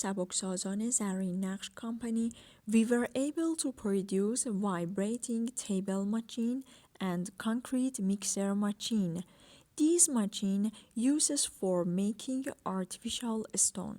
سبکسازان زرین نقش company, we were able to produce a vibrating table machine and concrete mixer machine. These machine uses for making artificial stone.